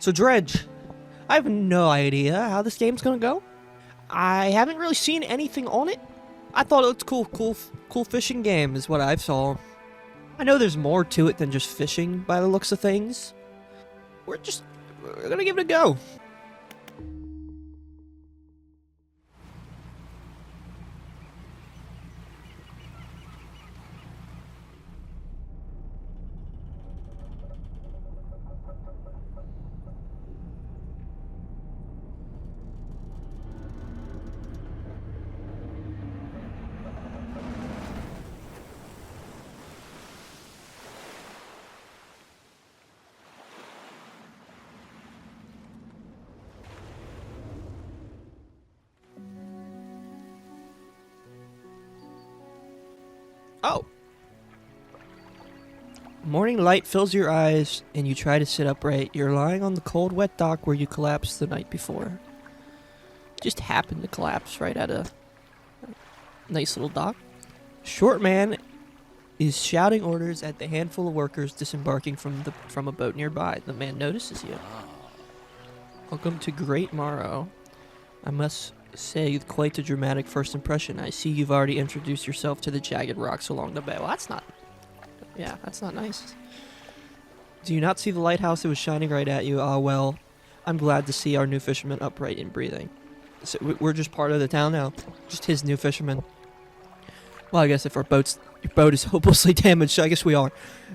So Dredge, I have no idea how this game's gonna go. I haven't really seen anything on it. I thought it looked cool fishing game is what I saw. I know there's more to it than just fishing by the looks of things. We're gonna give it a go. Oh. Morning light fills your eyes, and you try to sit upright. You're lying on the cold, wet dock where you collapsed the night before. Just happened to collapse right at a nice little dock. Short man is shouting orders at the handful of workers disembarking from a boat nearby. The man notices you. Welcome to Great Morrow. I must say, quite a dramatic first impression. I see you've already introduced yourself to the jagged rocks along the bay. Well, that's not... Yeah, that's not nice. Do you not see the lighthouse? It was shining right at you. Ah, well, I'm glad to see our new fisherman upright and breathing. So we're just part of the town now. Just his new fisherman. Well, I guess if your boat is hopelessly damaged, I guess we are.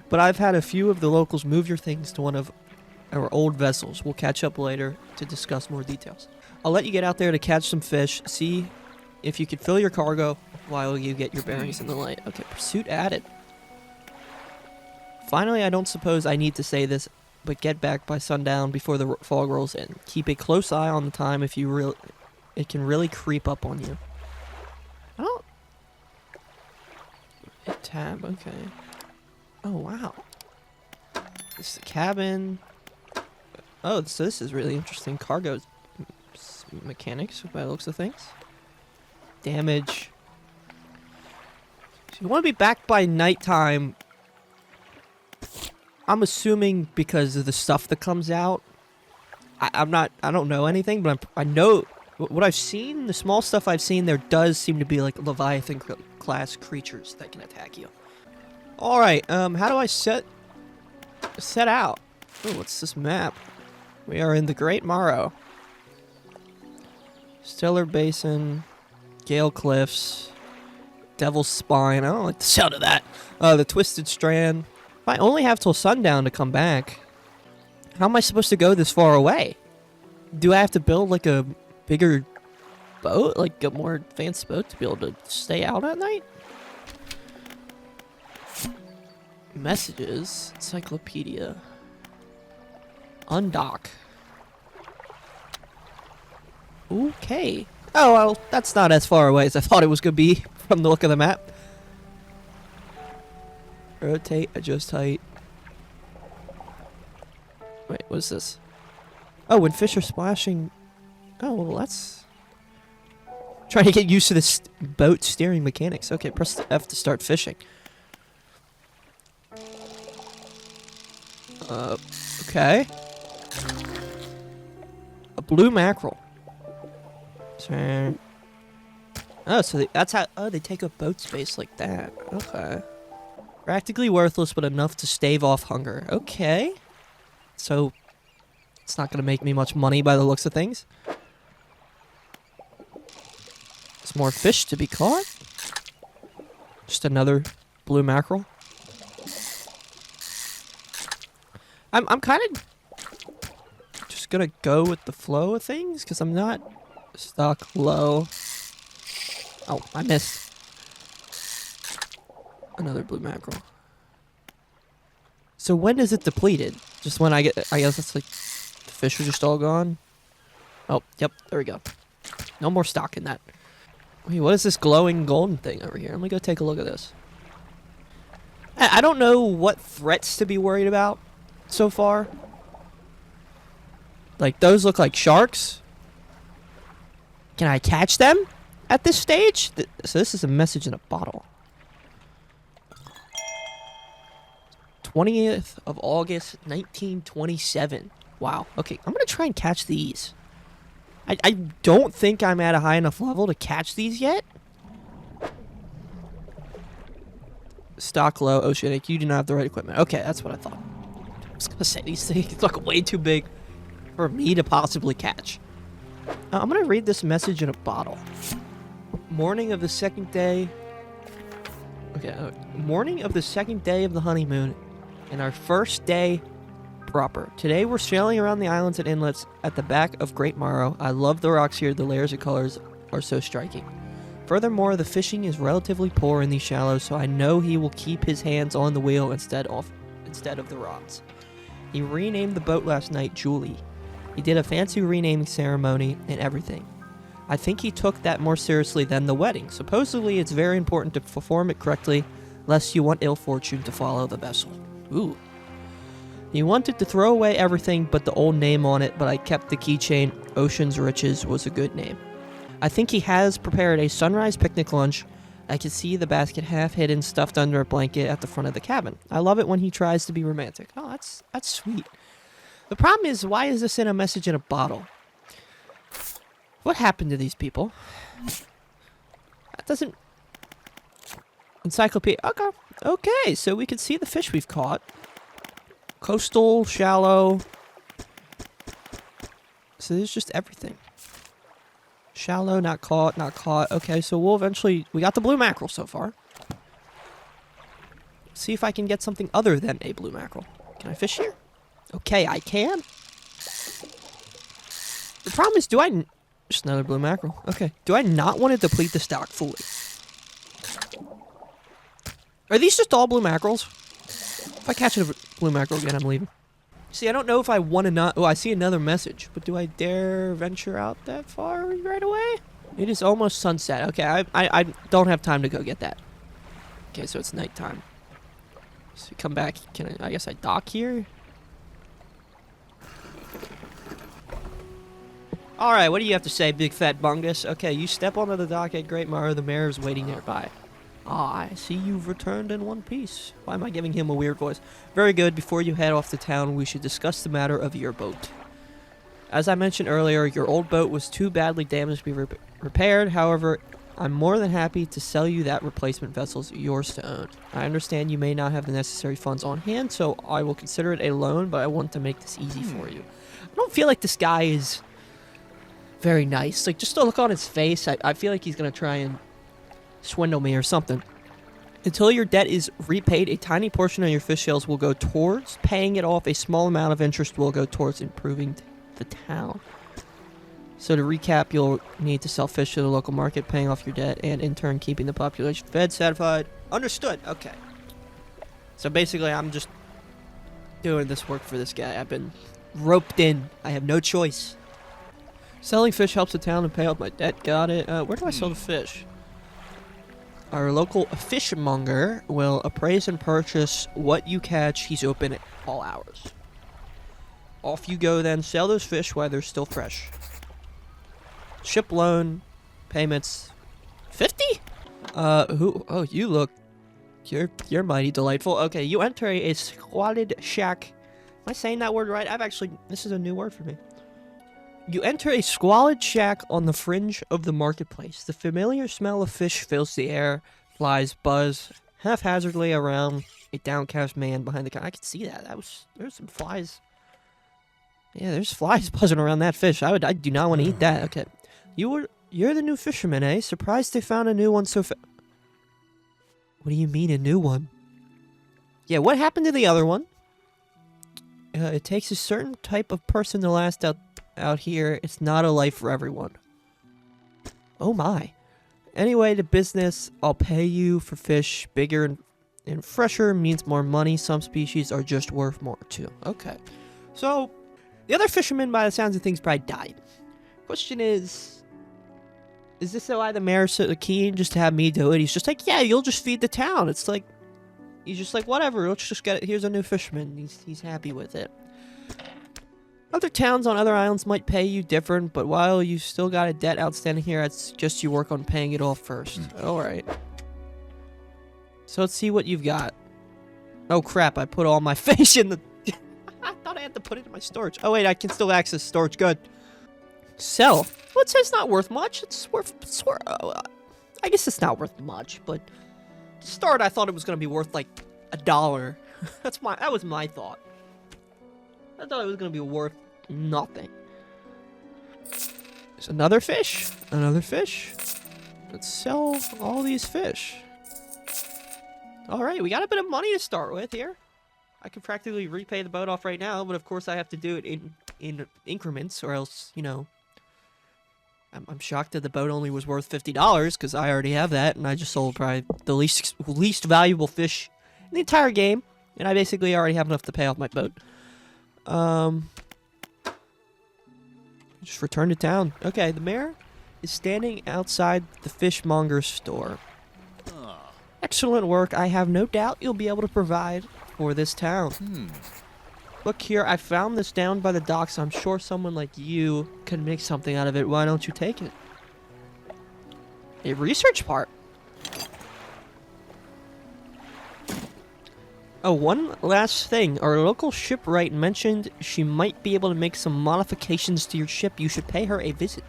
But I've had a few of the locals move your things to one of our old vessels. We'll catch up later to discuss more details. I'll let you get out there to catch some fish. See if you can fill your cargo while you get your bearings in the light. Okay, pursuit added. Finally, I don't suppose I need to say this, but get back by sundown before the fog rolls in. Keep a close eye on the time if you it can really creep up on you. I don't... Hit tab, okay. Oh, wow. This is the cabin. Oh, so this is really interesting. Cargo mechanics by the looks of things. Damage. So you want to be back by nighttime. I'm assuming because of the stuff that comes out. I don't know anything, but I know what I've seen, the small stuff I've seen, there does seem to be like Leviathan class creatures that can attack you. Alright, how do I set out? Oh, what's this map? We are in the Great Morrow. Stellar Basin, Gale Cliffs, Devil's Spine. I don't like the sound of that. The Twisted Strand. If I only have till sundown to come back, how am I supposed to go this far away? Do I have to build like a bigger boat, like a more advanced boat to be able to stay out at night? Messages, encyclopedia, undock. Okay. Oh, well, that's not as far away as I thought it was going to be from the look of the map. Rotate, adjust height. Wait, what is this? Oh, when fish are splashing... Oh, well, that's... Trying to get used to this boat steering mechanics. Okay, press F to start fishing. Okay. A blue mackerel. So... Oh, so that's how... Oh, they take up boat space like that. Okay. Practically worthless, but enough to stave off hunger. Okay. So... It's not going to make me much money by the looks of things. There's more fish to be caught. Just another blue mackerel. I'm kind of just going to go with the flow of things because I'm not stuck low. Oh, I missed. Another blue mackerel. So when is it depleted? Just when I guess it's like... Fish are just all gone. Oh, yep, there we go. No more stock in that. Wait, what is this glowing golden thing over here? Let me go take a look at this. I don't know what threats to be worried about so far. Like, those look like sharks. Can I catch them at this stage? So this is a message in a bottle. 20th of August, 1927. Wow. Okay, I'm gonna try and catch these. I don't think I'm at a high enough level to catch these yet. Stock low, oceanic. You do not have the right equipment. Okay, that's what I thought. I was gonna say these things look way too big for me to possibly catch. I'm gonna read this message in a bottle. Morning of the second day. Okay, morning of the second day of the honeymoon, and our first day proper. Today we're sailing around the islands and inlets at the back of Great Morrow. I love the rocks here. The layers of colors are so striking. Furthermore, the fishing is relatively poor in these shallows, so I know he will keep his hands on the wheel instead of the rods. He renamed the boat last night Julie. He did a fancy renaming ceremony and everything. I think he took that more seriously than the wedding. Supposedly, it's very important to perform it correctly, lest you want ill fortune to follow the vessel. Ooh. He wanted to throw away everything but the old name on it, but I kept the keychain. Ocean's Riches was a good name. I think he has prepared a sunrise picnic lunch. I can see the basket half hidden, stuffed under a blanket at the front of the cabin. I love it when he tries to be romantic. Oh, that's sweet. The problem is, why is this in a message in a bottle? What happened to these people? That doesn't... Encyclopedia. Okay. Okay, so we can see the fish we've caught. Coastal, shallow. So there's just everything. Shallow, not caught, not caught. Okay, so we'll eventually... We got the blue mackerel so far. See if I can get something other than a blue mackerel. Can I fish here? Okay, I can. The problem is, do I... Just another blue mackerel. Okay. Do I not want to deplete the stock fully? Are these just all blue mackerels? If I catch a blue mackerel again, I'm leaving. See, I don't know if I want to not... Oh, I see another message. But do I dare venture out that far right away? It is almost sunset. Okay, I don't have time to go get that. Okay, so it's nighttime. So come back. Can I guess I dock here? Alright, what do you have to say, big fat bungus? Okay, you step onto the dock at Great Morrow. The mayor is waiting nearby. Ah, I see you've returned in one piece. Why am I giving him a weird voice? Very good. Before you head off to town, we should discuss the matter of your boat. As I mentioned earlier, your old boat was too badly damaged to be repaired. However, I'm more than happy to sell you that replacement vessel. It's yours to own. I understand you may not have the necessary funds on hand, so I will consider it a loan, but I want to make this easy for you. I don't feel like this guy is very nice. Like, just to look on his face, I feel like he's going to try and swindle me or something. Until your debt is repaid, a tiny portion of your fish sales will go towards paying it off. A small amount of interest will go towards improving the town. So to recap, you'll need to sell fish to the local market, paying off your debt, and in turn keeping the population fed, satisfied. Understood. Okay. So basically, I'm just doing this work for this guy. I've been roped in. I have no choice. Selling fish helps the town and pay off my debt. Got it. Where do I sell the fish? Our local fishmonger will appraise and purchase what you catch. He's open at all hours. Off you go then. Sell those fish while they're still fresh. Ship loan. Payments. 50? Who? Oh, you look... You're mighty delightful. Okay, you enter a squalid shack. Am I saying that word right? This is a new word for me. You enter a squalid shack on the fringe of the marketplace. The familiar smell of fish fills the air. Flies buzz haphazardly around a downcast man behind the counter. I could see that. There's some flies. Yeah, there's flies buzzing around that fish. I do not want to eat that. Okay. You're the new fisherman, eh? Surprised they found a new one so fast. What do you mean a new one? Yeah, what happened to the other one? It takes a certain type of person to last out here. It's not a life for everyone. Oh my. Anyway, to business. I'll pay you for fish. Bigger and fresher means more money. Some species are just worth more too. Okay. So, the other fisherman, by the sounds of things, probably died. Question is this why the mayor's so keen just to have me do it? He's just like, yeah, you'll just feed the town. It's like, he's just like, whatever, let's just get it. Here's a new fisherman. He's happy with it. Other towns on other islands might pay you different, but while you still got a debt outstanding here, I'd suggest you work on paying it off first. Alright. So let's see what you've got. Oh crap, I put all my fish in the... I thought I had to put it in my storage. Oh wait, I can still access storage. Good. Sell. Well, it says not worth much. It's worth. I guess it's not worth much, but to start, I thought it was gonna be worth like $1. That was my thought. I thought it was gonna be worth nothing. There's another fish. Another fish. Let's sell all these fish. Alright, we got a bit of money to start with here. I could practically repay the boat off right now, but of course I have to do it in increments, or else, you know... I'm shocked that the boat only was worth $50, because I already have that, and I just sold probably the least valuable fish in the entire game, and I basically already have enough to pay off my boat. Just return to town. Okay, the mayor is standing outside the fishmonger's store. Excellent work. I have no doubt you'll be able to provide for this town. Look here, I found this down by the docks. I'm sure someone like you can make something out of it. Why don't you take it? A research part. Oh, one last thing. Our local shipwright mentioned she might be able to make some modifications to your ship. You should pay her a visit.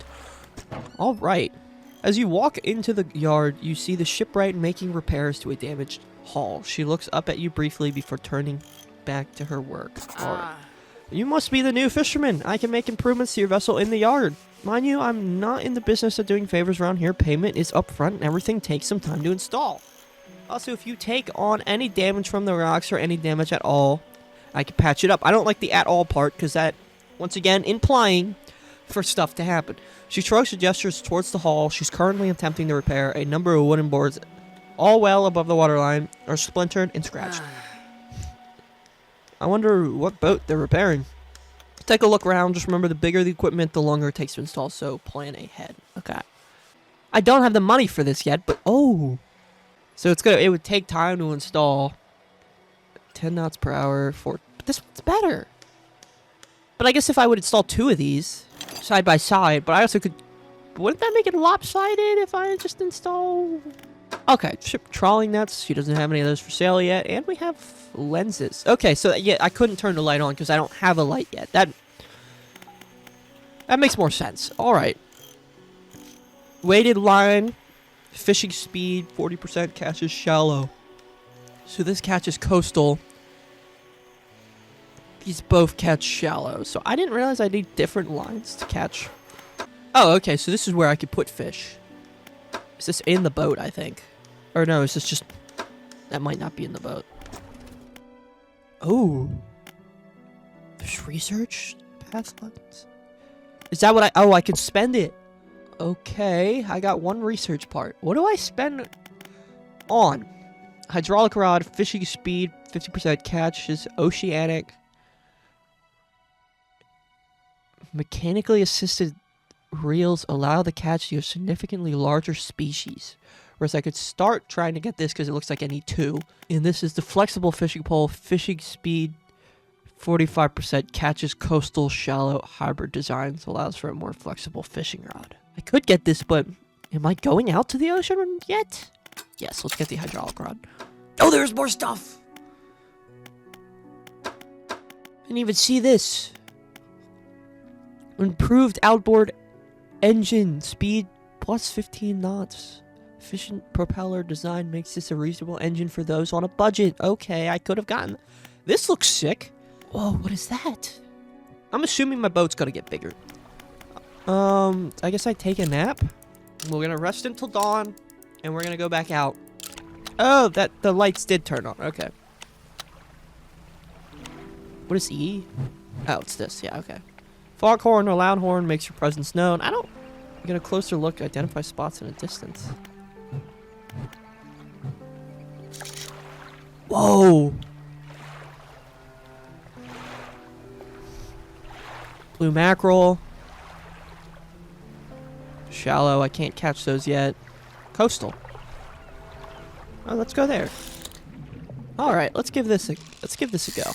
Alright. As you walk into the yard, you see the shipwright making repairs to a damaged hull. She looks up at you briefly before turning back to her work. Alright. You must be the new fisherman. I can make improvements to your vessel in the yard. Mind you, I'm not in the business of doing favors around here. Payment is upfront and everything takes some time to install. Also, if you take on any damage from the rocks or any damage at all, I can patch it up. I don't like the at all part because that, once again, implying for stuff to happen. She shrugs and gestures towards the hull. She's currently attempting to repair a number of wooden boards, all well above the waterline, are splintered and scratched. I wonder what boat they're repairing. Take a look around. Just remember, the bigger the equipment, the longer it takes to install, so plan ahead. Okay. I don't have the money for this yet, but oh. So it would take time to install. 10 knots per hour for, but this one's better. But I guess if I would install 2 of these side by side, but I also could, wouldn't that make it lopsided if I just install? Okay, ship trawling nets. She doesn't have any of those for sale yet, and we have lenses. Okay, so yeah, I couldn't turn the light on because I don't have a light yet. That makes more sense. All right. Weighted line, fishing speed, 40% catches shallow. So this catches coastal. These both catch shallow. So I didn't realize I need different lines to catch. Oh, okay, so this is where I could put fish. Is this in the boat, I think? Or no, is this just... That might not be in the boat. Oh. There's research? Path lens? Is that what I... Oh, I can spend it. Okay, I got one research part. What do I spend on? Hydraulic rod, fishing speed, 50% catches, oceanic. Mechanically assisted reels allow the catch to a significantly larger species. Whereas I could start trying to get this because it looks like I need 2. And this is the flexible fishing pole, fishing speed, 45% catches coastal shallow hybrid designs, allows for a more flexible fishing rod. I could get this, but am I going out to the ocean yet? Yes, let's get the hydraulic rod. Oh, there's more stuff! Didn't even see this. Improved outboard engine speed plus 15 knots. Efficient propeller design makes this a reasonable engine for those on a budget. Okay, I could have gotten... This looks sick. Whoa, what is that? I'm assuming my boat's gonna get bigger. I guess I take a nap. We're gonna rest until dawn, and we're gonna go back out. Oh, the lights did turn on. Okay. What is E? Oh, it's this. Yeah, okay. Foghorn or loud horn makes your presence known. I don't... Get a closer look. Identify spots in a distance. Whoa! Blue mackerel. Shallow. I can't catch those yet. Coastal. Oh, let's go there. All right, let's give this a go.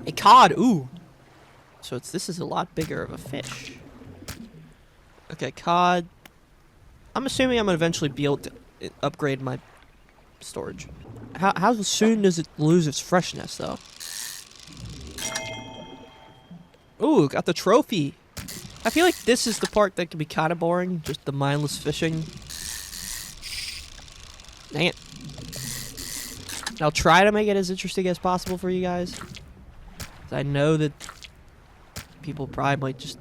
A cod. Ooh. So this is a lot bigger of a fish. Okay, cod. I'm assuming I'm gonna eventually be able to upgrade my storage. How soon does it lose its freshness, though? Ooh, got the trophy. I feel like this is the part that can be kind of boring. Just the mindless fishing. Dang it. I'll try to make it as interesting as possible for you guys. I know that people probably might just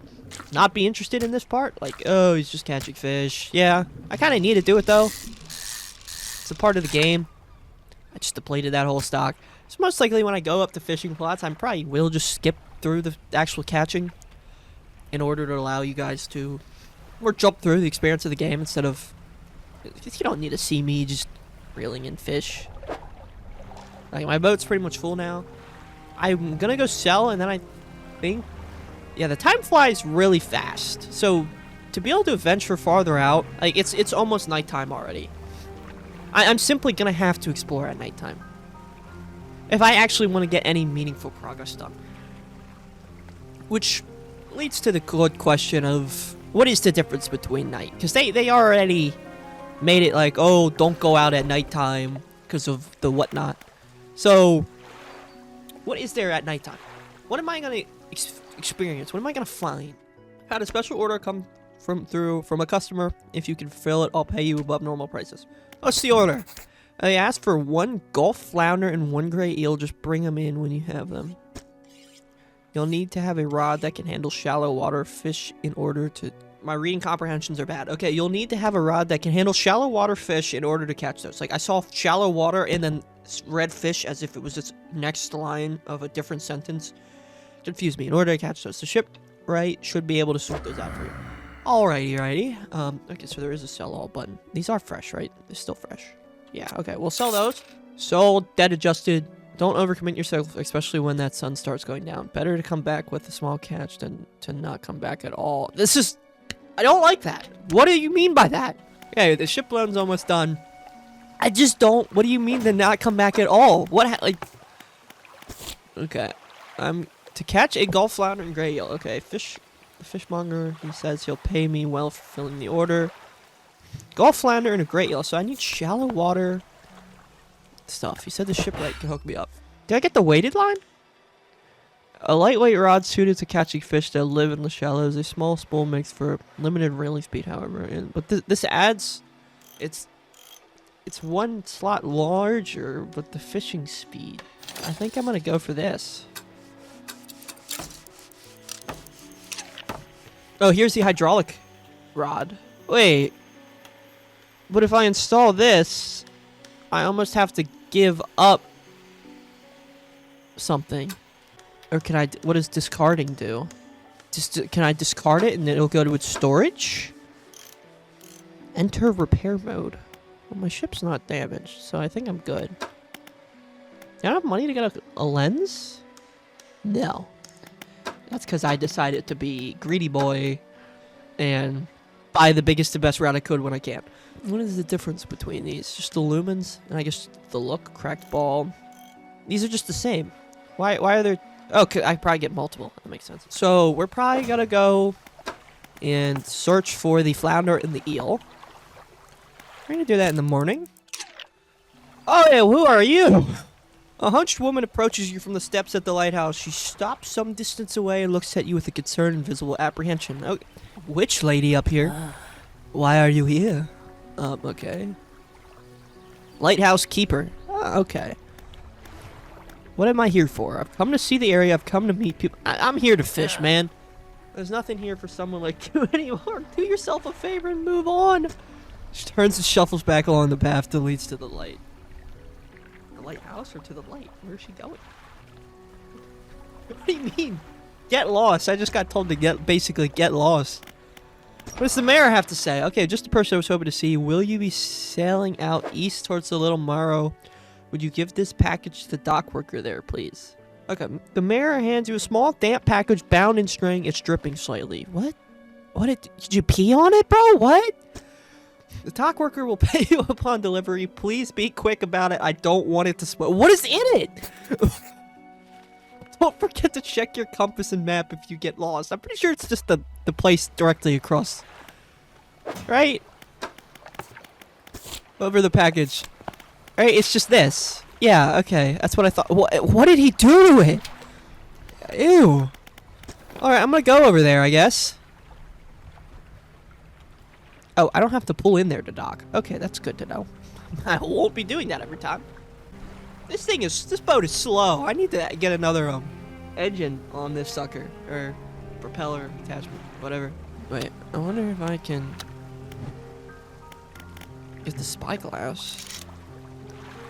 not be interested in this part. Like, oh, he's just catching fish. Yeah, I kind of need to do it, though. It's a part of the game. I just depleted that whole stock. So most likely when I go up to fishing plots, I probably will just skip through the actual catching in order to allow you guys to or jump through the experience of the game instead of... Because you don't need to see me just reeling in fish. Like, my boat's pretty much full now. I'm gonna go sell, and then I think... Yeah, the time flies really fast. So, to be able to venture farther out, like, it's almost nighttime already. I'm simply gonna have to explore at nighttime. If I actually want to get any meaningful progress done. Which leads to the good question of, what is the difference between night? Because they already made it like, oh, don't go out at nighttime because of the whatnot. So, what is there at nighttime? What am I going to experience? What am I going to find? Had a special order come from a customer. If you can fulfill it, I'll pay you above normal prices. What's the order? I asked for 1 Gulf flounder and 1 gray eel. Just bring them in when you have them. You'll need to have a rod that can handle shallow water fish in order to... My reading comprehensions are bad. Okay, you'll need to have a rod that can handle shallow water fish in order to catch those. Like, I saw shallow water and then red fish as if it was this next line of a different sentence. Confused me. In order to catch those. The shipwright should be able to sort those out for you. Alrighty. Okay, so there is a sell all button. These are fresh, right? They're still fresh. Yeah, okay, we'll sell those. Sold, dead adjusted. Don't overcommit yourself, especially when that sun starts going down. Better to come back with a small catch than to not come back at all. This is... I don't like that. What do you mean by that? Okay, the ship loan's almost done. I just don't... What do you mean to not come back at all? What, like... Okay. To catch a Gulf flounder and gray eel. Okay, the fishmonger, he says he'll pay me well for filling the order. Gulf flounder and a gray eel. So I need shallow water stuff. He said the shipwright can hook me up. Did I get the weighted line? A lightweight rod suited to catching fish that live in the shallows. A small spool makes for limited reeling speed, however. But this adds... It's 1 slot larger, but the fishing speed. I think I'm going to go for this. Oh, here's the hydraulic rod. Wait. But if I install this, I almost have to give up something. Or can I... What does discarding do? Can I discard it and then it'll go to its storage? Enter repair mode. Well, my ship's not damaged, so I think I'm good. Do I have money to get a lens? No. That's because I decided to be greedy boy and buy the biggest and best route I could when I can. What is the difference between these? Just the lumens and I guess the look, cracked ball. These are just the same. Why are there... Oh, I probably get multiple. That makes sense. So we're probably gonna go and search for the flounder and the eel. We're gonna do that in the morning. Oh yeah, who are you? A hunched woman approaches you from the steps at the lighthouse. She stops some distance away and looks at you with a concerned and visible apprehension. Oh, which lady up here? Why are you here? Okay. Lighthouse keeper. Okay. What am I here for? I've come to see the area. I've come to meet people. I'm here to fish, man. There's nothing here for someone like you anymore. Do yourself a favor and move on. She turns and shuffles back along the path that leads to the light. The lighthouse or to the light? Where is she going? What do you mean? Get lost. I just got told to basically get lost. What does the mayor have to say? Okay, just the person I was hoping to see. Will you be sailing out east towards the Little Morrow? Would you give this package to the dock worker there, please? Okay, the mayor hands you a small, damp package bound in string. It's dripping slightly. What? Did you pee on it, bro? What? The dock worker will pay you upon delivery. Please be quick about it. I don't want it to spoil. What is in it? Don't forget to check your compass and map if you get lost. I'm pretty sure it's just the place directly across. Right? Over the package. Right, it's just this. Yeah, okay. That's what I thought. What did he do to it? Ew. Alright, I'm gonna go over there, I guess. Oh, I don't have to pull in there to dock. Okay, that's good to know. I won't be doing that every time. This boat is slow. I need to get another, engine on this sucker. Or propeller attachment, whatever. Wait, I wonder if I can get the spyglass.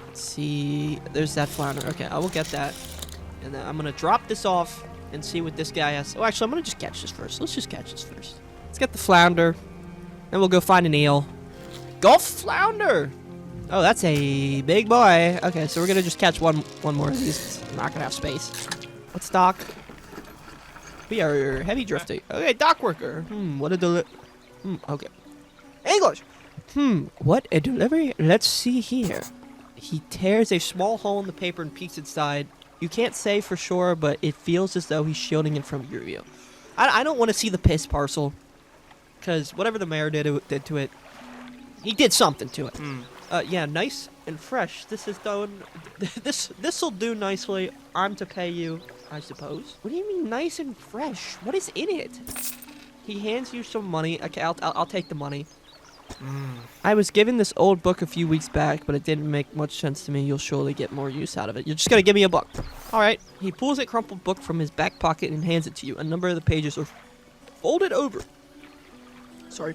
Let's see, there's that flounder. Okay, I will get that. And then I'm gonna drop this off and see what this guy has. Oh, actually, I'm gonna just catch this first. Let's just catch this first. Let's get the flounder. Then we'll go find an eel. Gulf flounder! Oh, that's a big boy. Okay, so we're gonna just catch one more of these. I'm not gonna have space. Let's dock. We are heavy drifting. Okay, dock worker. What a okay. English! What a delivery. Let's see here. He tears a small hole in the paper and peeks inside. You can't say for sure, but it feels as though he's shielding it from your view. I don't want to see the piss parcel. Because whatever the mayor did to it, he did something to it. Yeah, nice and fresh. This is done. This'll do nicely. I'm to pay you, I suppose. What do you mean nice and fresh? What is in it? He hands you some money. Okay, I'll take the money. I was given this old book a few weeks back, but it didn't make much sense to me. You'll surely get more use out of it. You're just gonna give me a book. Alright. He pulls a crumpled book from his back pocket and hands it to you. A number of the pages are folded over. Sorry.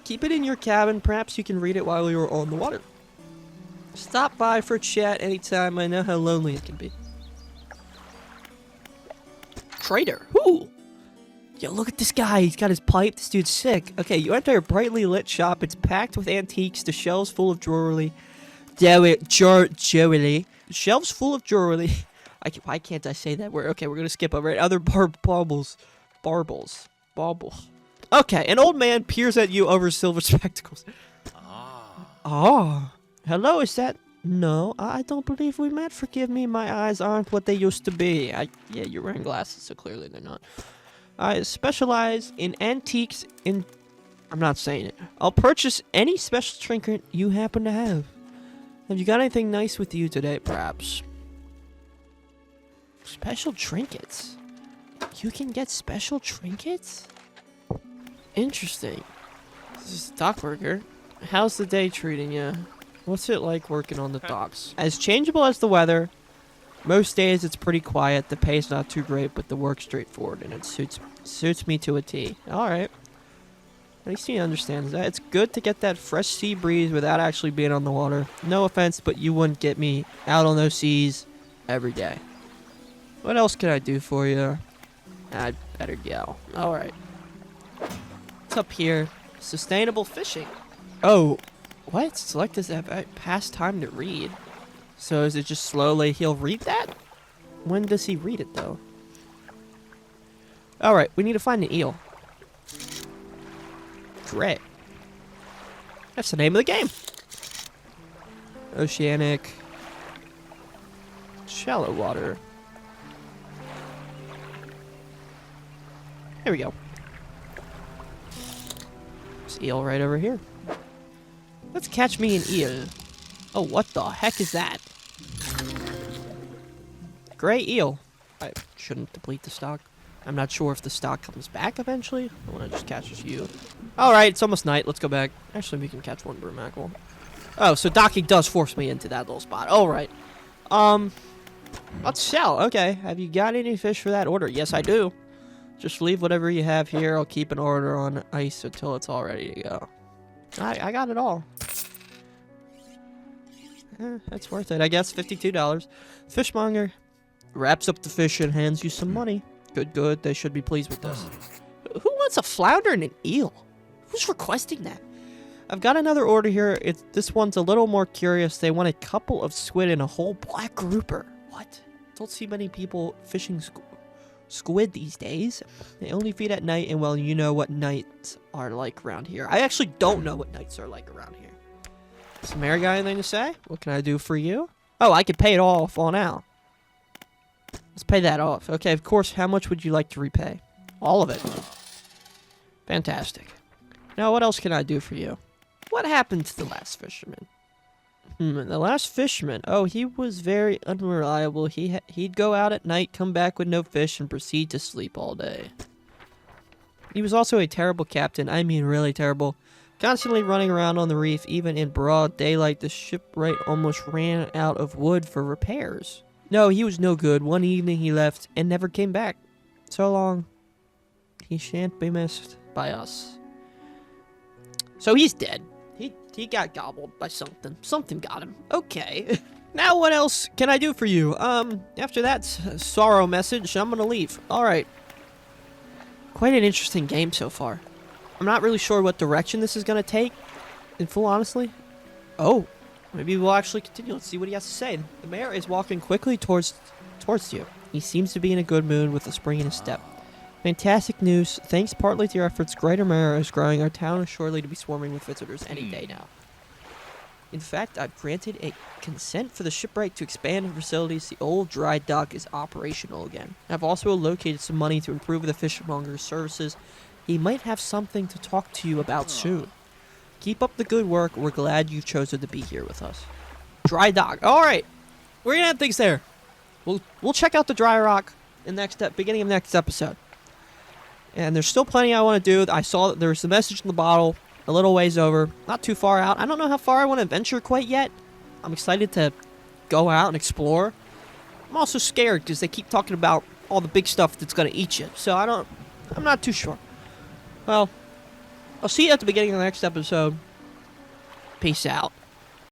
Keep it in your cabin. Perhaps you can read it while you're on the water. Stop by for a chat anytime. I know how lonely it can be. Trader. Who? Yo, look at this guy. He's got his pipe. This dude's sick. Okay, you enter a brightly lit shop. It's packed with antiques. The shelves full of jewelry. Jewelry. Shelves full of jewelry. Why can't I say that word? Okay, we're gonna skip over it. Other baubles. Okay, an old man peers at you over silver spectacles. Oh. Hello, is that... No, I don't believe we met. Forgive me, my eyes aren't what they used to be. Yeah, you're wearing glasses, so clearly they're not. I specialize in antiques in... I'm not saying it. I'll purchase any special trinket you happen to have. Have you got anything nice with you today, perhaps? Special trinkets? You can get special trinkets? Interesting. This is a dock worker. How's the day treating you? What's it like working on the docks? As changeable as the weather, most days it's pretty quiet. The pay's not too great, but the work's straightforward, and it suits me to a T. Alright. At least he understands that. It's good to get that fresh sea breeze without actually being on the water. No offense, but you wouldn't get me out on those seas every day. What else can I do for you? I'd better go. Alright. What's up here? Sustainable fishing. Oh, what? Select this past time to read. So is it just slowly he'll read that? When does he read it, though? Alright, we need to find an eel. Dredge. That's the name of the game. Oceanic. Shallow water. Here we go. There's eel right over here. Let's catch me an eel. Oh, what the heck is that? Gray eel. I shouldn't deplete the stock. I'm not sure if the stock comes back eventually. I want to just catch you. Alright, it's almost night. Let's go back. Actually, we can catch one broom mackerel. Oh, so docking does force me into that little spot. Alright. Let's sell. Okay. Have you got any fish for that order? Yes, I do. Just leave whatever you have here. I'll keep an order on ice until it's all ready to go. I got it all. That's worth it, I guess. $52. Fishmonger wraps up the fish and hands you some money. Good. They should be pleased with this. Who wants a flounder and an eel? Who's requesting that? I've got another order here. This one's a little more curious. They want a couple of squid and a whole black grouper. What? Don't see many people fishing squid these days. They only feed at night, and well, you know what nights are like around here. I actually don't know what nights are like around here. Does the mayor got anything to say? What can I do for you? Oh, I could pay it all off on out. Let's pay that off. Okay, of course. How much would you like to repay? All of it. Fantastic. Now, what else can I do for you? What happened to the last fisherman? The last fisherman. Oh, he was very unreliable. He'd go out at night, come back with no fish, and proceed to sleep all day. He was also a terrible captain. I mean, really terrible. Constantly running around on the reef, even in broad daylight. The shipwright almost ran out of wood for repairs. No, he was no good. One evening he left and never came back. So long. He shan't be missed by us. So he's dead. He got gobbled by something. Something got him. Okay. Now what else can I do for you? After that sorrow message, I'm gonna leave. Alright. Quite an interesting game so far. I'm not really sure what direction this is gonna take, in full honesty. Oh, maybe we'll actually continue. Let's see what he has to say. The mayor is walking quickly towards you. He seems to be in a good mood with a spring in his step. Fantastic news. Thanks partly to your efforts, Greater Mayor is growing. Our town is surely to be swarming with visitors any day now. In fact, I've granted a consent for the shipwright to expand her facilities. The old dry dock is operational again. I've also allocated some money to improve the fishmonger's services. He might have something to talk to you about soon. Keep up the good work. We're glad you've chosen to be here with us. Dry dock. All right. We're going to have things there. We'll check out the dry rock in beginning of next episode. And there's still plenty I want to do. I saw that there's the message in the bottle a little ways over. Not too far out. I don't know how far I want to venture quite yet. I'm excited to go out and explore. I'm also scared because they keep talking about all the big stuff that's going to eat you. So I'm not too sure. Well, I'll see you at the beginning of the next episode. Peace out.